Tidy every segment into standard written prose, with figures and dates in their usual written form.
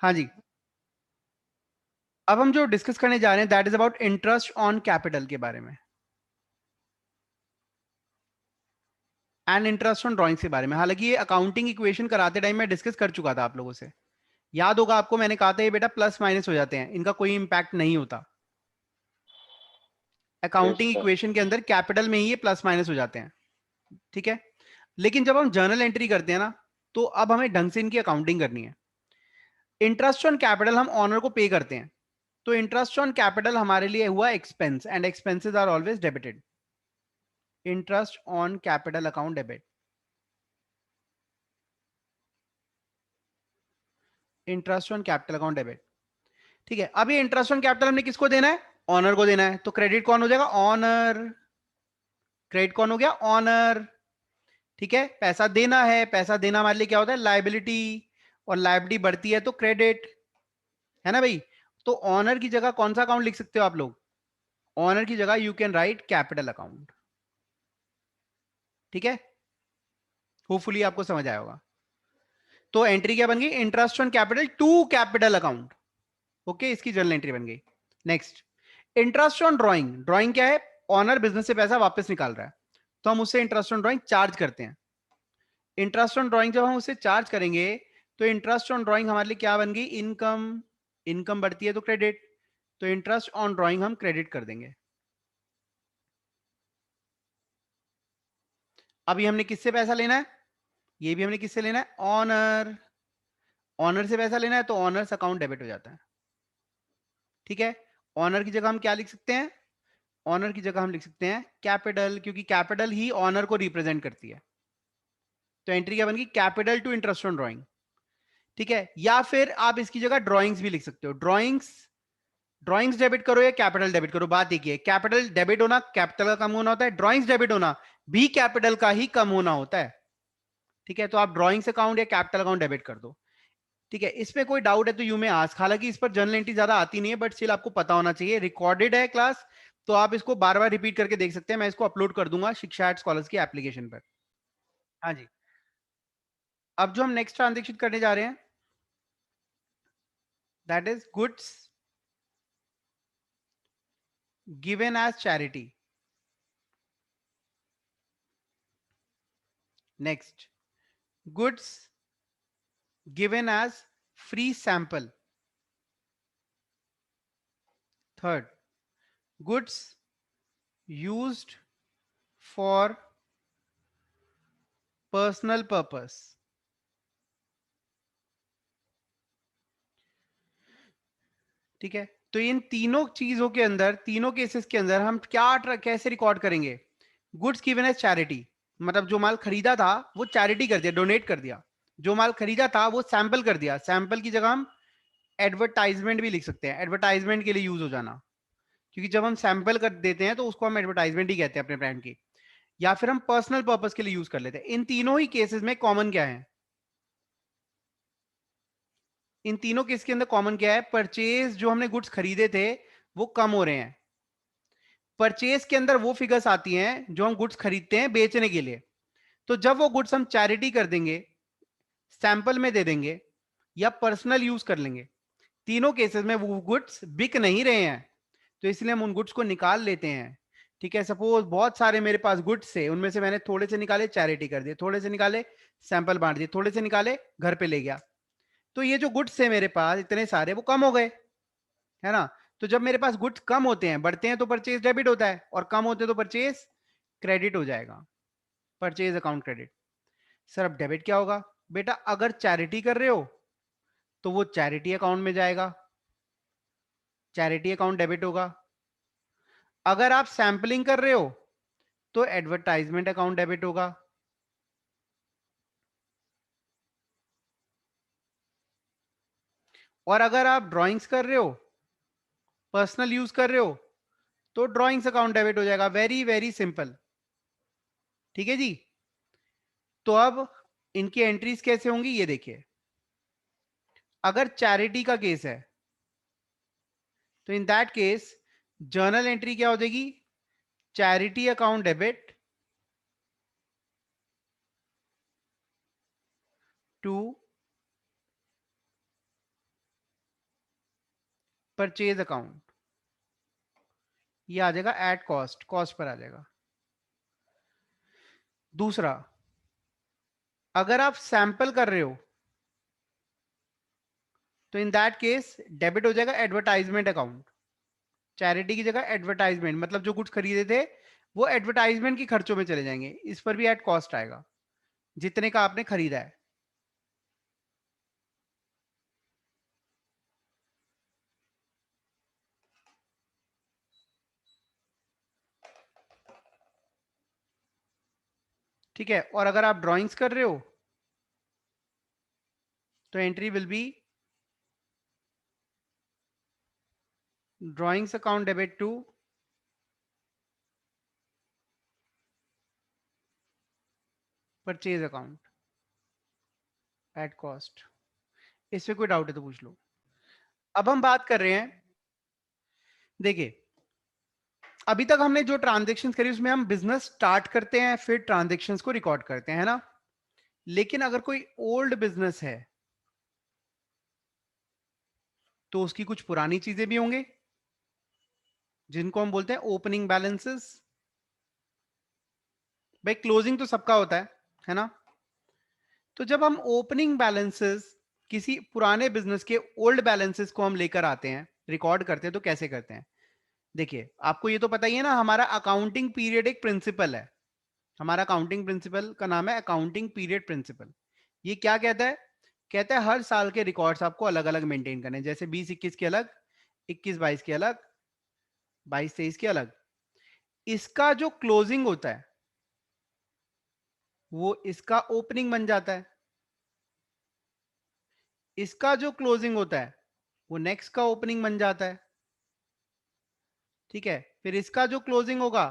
हाँ जी, अब हम जो डिस्कस करने जा रहे हैं that is about interest on capital के बारे में एंड इंटरेस्ट ऑन ड्राइंग्स के बारे में। हालांकि ये अकाउंटिंग इक्वेशन कराते टाइम मैं डिस्कस कर चुका था आप लोगों से, याद होगा आपको, मैंने कहा था ये बेटा प्लस माइनस हो जाते हैं, इनका कोई इंपैक्ट नहीं होता। Yes accounting sir. इक्वेशन के अंदर कैपिटल में ही ये प्लस माइनस हो जाते हैं, ठीक है। लेकिन जब हम जर्नल एंट्री करते हैं ना, तो अब हमें ढंग से इनकी अकाउंटिंग करनी है। इंटरेस्ट ऑन कैपिटल हम ऑनर को पे करते हैं, तो इंटरेस्ट ऑन कैपिटल हमारे लिए हुआ expense and expenses are always debited. Interest on capital account debit, interest on capital account debit, ठीक है। अब ये इंटरेस्ट ऑन कैपिटल हमने किसको देना है? ऑनर को देना है, तो क्रेडिट कौन हो जाएगा? ऑनर। क्रेडिट कौन हो गया? ऑनर, ठीक है। पैसा देना है, पैसा देना हमारे लिए क्या होता है? लाइबिलिटी, और लाइबिलिटी बढ़ती है तो क्रेडिट, है ना भाई। तो ऑनर की जगह कौन सा अकाउंट लिख सकते हो आप लोग? ऑनर की जगह you can write capital account, ठीक है। होपफुली आपको समझ आया होगा। तो एंट्री क्या बन गई? Interest on capital to capital account, okay, इसकी जर्नल एंट्री बन गई। Next, interest on drawing. Drawing क्या है? ऑनर बिजनेस से पैसा वापस निकाल रहा है, तो हम उससे इंटरेस्ट ऑन ड्राइंग चार्ज करते हैं। इंटरेस्ट ऑन ड्राइंग जब हम उसे चार्ज करेंगे, तो इंटरेस्ट ऑन ड्राइंग हमारे लिए क्या बन गई? इनकम। इनकम बढ़ती है तो क्रेडिट, तो इंटरेस्ट ऑन ड्राइंग हम क्रेडिट कर देंगे। अभी हमने किससे पैसा लेना है? ये भी हमने किससे लेना है? ऑनर। ऑनर से पैसा लेना है तो ऑनर्स अकाउंट डेबिट हो जाता है, ठीक है। ऑनर की जगह हम क्या लिख सकते हैं? ऑनर की जगह हम लिख सकते हैं कैपिटल, क्योंकि कैपिटल ही ऑनर को रिप्रेजेंट करती है। तो एंट्री क्या बन गई? Capital to interest on drawing, ठीक है। या फिर आप इसकी जगह ड्राइंग्स भी लिख सकते हो। ड्राइंग्स, ड्राइंग्स डेबिट करो या कैपिटल डेबिट करो, बात एक ही है। कैपिटल डेबिट होना कैपिटल का कम होना होता है, ड्राइंग्स डेबिट होना भी कैपिटल का ही कम होना होता है, ठीक है। तो आप ड्राइंग्स अकाउंट या कैपिटल अकाउंट डेबिट कर दो, ठीक है। इसमें कोई डाउट है तो यू में आस्क। हालांकि इस पर जर्नल एंट्री ज्यादा आती नहीं है, बट स्टिल आपको पता होना चाहिए, रिकॉर्डेड है क्लास, तो आप इसको बार बार रिपीट करके देख सकते हैं। मैं इसको अपलोड कर दूंगा शिक्षा एट स्कॉलर्स की एप्लीकेशन पर। हाँ जी, अब जो हम नेक्स्ट ट्रांजेक्शन करने जा रहे हैं that is goods given as charity. Next, goods given as free sample. Third, goods used for personal purpose, ठीक है। तो इन तीनों चीजों के अंदर, तीनों केसेस के अंदर हम क्या कैसे रिकॉर्ड करेंगे? गुड्स गिवन एज चैरिटी, मतलब जो माल खरीदा था वो चैरिटी कर दिया, डोनेट कर दिया। जो माल खरीदा था वो सैंपल कर दिया, सैंपल की जगह हम एडवर्टाइजमेंट भी लिख सकते हैं, एडवर्टाइजमेंट के लिए यूज हो जाना, क्योंकि जब हम सैंपल कर देते हैं तो उसको हम एडवर्टाइजमेंट ही कहते हैं अपने ब्रांड की। या फिर हम पर्सनल पर्पस के लिए यूज कर लेते हैं। इन तीनों ही केसेस में कॉमन क्या है? इन तीनों केस के अंदर कॉमन क्या है? परचेज, जो हमने गुड्स खरीदे थे वो कम हो रहे हैं। परचेज के अंदर वो फिगर्स आती हैं जो हम गुड्स खरीदते हैं बेचने के लिए। तो जब वो गुड्स हम चैरिटी कर देंगे, सैंपल में दे देंगे, या पर्सनल यूज कर लेंगे, तीनों केसेस में वो गुड्स बिक नहीं रहे हैं, तो इसलिए हम उन गुड्स को निकाल लेते हैं, ठीक है। सपोज बहुत सारे मेरे पास गुड्स थे, उनमें से मैंने थोड़े से निकाले चैरिटी कर दिए, थोड़े से निकाले सैंपल बांट दिए, थोड़े से निकाले घर पे ले गया। तो ये जो गुड्स थे मेरे पास इतने सारे, वो कम हो गए, है ना। तो जब मेरे पास गुड्स कम होते हैं, बढ़ते हैं तो परचेज डेबिट होता है, और कम होते हैं तो परचेज क्रेडिट हो जाएगा, परचेज अकाउंट क्रेडिट। सर अब डेबिट क्या होगा? बेटा अगर चैरिटी कर रहे हो तो वो चैरिटी अकाउंट में जाएगा, चैरिटी अकाउंट डेबिट होगा। अगर आप सैंपलिंग कर रहे हो तो एडवर्टाइजमेंट अकाउंट डेबिट होगा। और अगर आप ड्राइंग्स कर रहे हो, पर्सनल यूज कर रहे हो, तो ड्राइंग्स अकाउंट डेबिट हो जाएगा। वेरी वेरी सिंपल, ठीक है जी। तो अब इनकी एंट्रीज कैसे होंगी ये देखिए। अगर चैरिटी का केस है तो in that case journal entry क्या हो जाएगी? Charity account debit to purchase account, ये आ जाएगा एट कॉस्ट, कॉस्ट पर आ जाएगा। दूसरा, अगर आप सैंपल कर रहे हो तो इन दैट केस डेबिट हो जाएगा एडवर्टाइजमेंट अकाउंट। चैरिटी की जगह एडवर्टाइजमेंट, मतलब जो कुछ खरीदे थे वो एडवर्टाइजमेंट की खर्चों में चले जाएंगे, इस पर भी एट कॉस्ट आएगा जितने का आपने खरीदा है। ठीक है, और अगर आप ड्राइंग्स कर रहे हो तो entry will be drawings account debit to purchase account at cost. इसमें कोई डाउट है तो पूछ लो। अब हम बात कर रहे हैं, देखिए अभी तक हमने जो ट्रांजेक्शन्स करी उसमें हम बिजनेस स्टार्ट करते हैं फिर ट्रांजेक्शन्स को रिकॉर्ड करते हैं, है ना। लेकिन अगर कोई ओल्ड बिजनेस है तो उसकी कुछ पुरानी चीजें भी होंगे जिनको हम बोलते हैं ओपनिंग बैलेंसेस। भाई क्लोजिंग तो सबका होता है ना। तो जब हम ओपनिंग बैलेंसेस किसी पुराने बिजनेस के ओल्ड बैलेंसेस को हम लेकर आते हैं, रिकॉर्ड करते हैं, तो कैसे करते हैं। देखिए आपको ये तो पता ही है ना, हमारा अकाउंटिंग पीरियड एक प्रिंसिपल है। हमारा अकाउंटिंग प्रिंसिपल का नाम है अकाउंटिंग पीरियड प्रिंसिपल। ये क्या कहता है, कहता है हर साल के रिकॉर्ड्स आपको अलग अलग मेंटेन करने हैं। जैसे 20-21 के अलग, 21-22 के अलग, 22-23 के अलग। इसका जो क्लोजिंग होता है वो इसका ओपनिंग बन जाता है, इसका जो क्लोजिंग होता है वो नेक्स्ट का ओपनिंग बन जाता है। ठीक है, फिर इसका जो क्लोजिंग होगा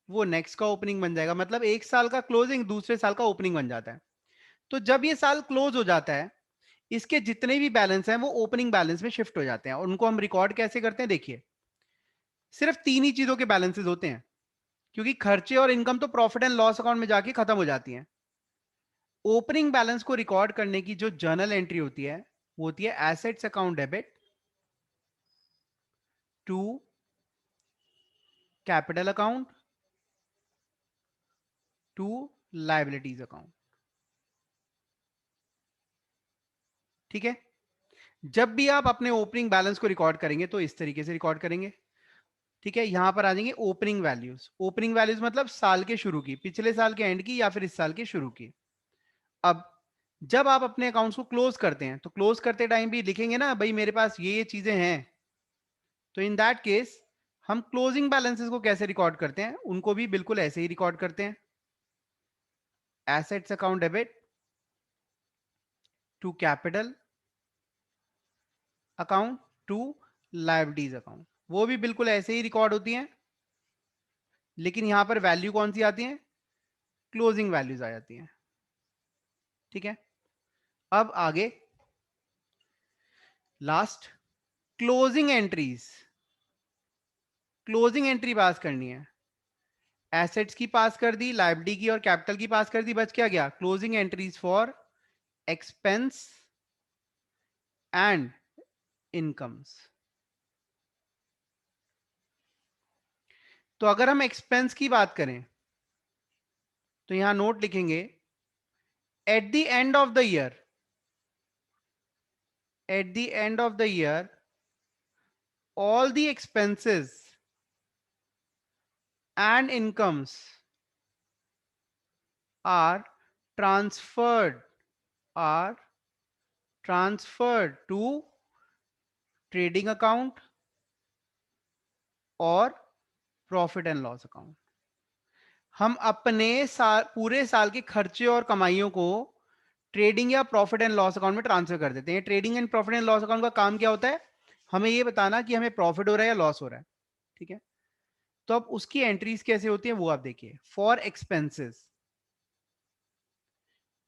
वो नेक्स्ट का ओपनिंग बन जाएगा। मतलब एक साल का क्लोजिंग दूसरे साल का ओपनिंग बन जाता है। तो जब ये साल क्लोज हो जाता है, इसके जितने भी बैलेंस हैं वो ओपनिंग बैलेंस में शिफ्ट हो जाते हैं। और उनको हम रिकॉर्ड कैसे करते हैं, देखिए सिर्फ तीन ही चीजों के बैलेंसेस होते हैं, क्योंकि खर्चे और इनकम तो प्रॉफिट एंड लॉस अकाउंट में जाके खत्म हो जाती हैं। ओपनिंग बैलेंस को रिकॉर्ड करने की जो जर्नल एंट्री होती है वो होती है assets account debit to capital account to liabilities account. ठीक है, जब भी आप अपने ओपनिंग बैलेंस को रिकॉर्ड करेंगे तो इस तरीके से रिकॉर्ड करेंगे। ठीक है, यहां पर आ जाएंगे ओपनिंग वैल्यूज। ओपनिंग वैल्यूज मतलब साल के शुरू की, पिछले साल के एंड की या फिर इस साल के शुरू की। अब जब आप अपने अकाउंट्स को क्लोज करते हैं तो क्लोज करते टाइम भी लिखेंगे ना भाई मेरे पास ये चीजें हैं। तो इन दैट केस हम क्लोजिंग बैलेंसेस को कैसे रिकॉर्ड करते हैं, उनको भी बिल्कुल ऐसे ही रिकॉर्ड करते हैं। Assets account debit to capital account to liabilities account, वो भी बिल्कुल ऐसे ही रिकॉर्ड होती हैं। लेकिन यहां पर वैल्यू कौन सी आती है, क्लोजिंग वैल्यूज आ जाती हैं। ठीक है, अब आगे last closing entries. Closing entry पास करनी है, एसेट्स की पास कर दी, लायबिलिटी की और कैपिटल की पास कर दी, बच क्या गया closing entries for expense and incomes. तो अगर हम एक्सपेंस की बात करें तो यहां नोट लिखेंगे at the end of the year, at the end of the year all the expenses and incomes are transferred are transferred to trading account और प्रॉफिट एंड लॉस अकाउंट। हम अपने साल, पूरे साल के खर्चे और कमाइयों को ट्रेडिंग या प्रॉफिट एंड लॉस अकाउंट में ट्रांसफर कर देते हैं। Trading and profit and loss account का काम क्या होता है, हमें ये बताना कि हमें प्रॉफिट हो रहा है या लॉस हो रहा है। ठीक है, तो अब उसकी एंट्रीज कैसे होती है वो आप देखिए। For expenses,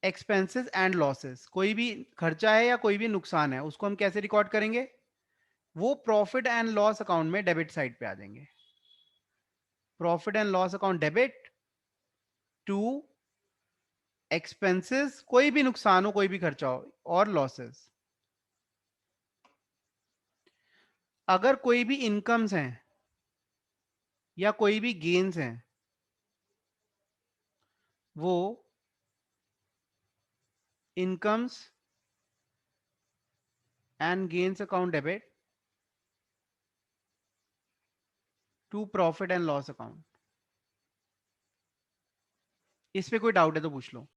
expenses and losses, कोई भी खर्चा है या कोई भी नुकसान है उसको हम कैसे रिकॉर्ड करेंगे, वो प्रॉफिट एंड लॉस अकाउंट में डेबिट साइड पे आ जाएंगे। Profit and loss account debit to expenses, कोई भी नुकसान हो कोई भी खर्चा हो, और लॉसेस। अगर कोई भी इनकम्स हैं या कोई भी गेन्स हैं, वो incomes and gains account debit to profit and loss account. इस पे कोई डाउट है तो पूछ लो।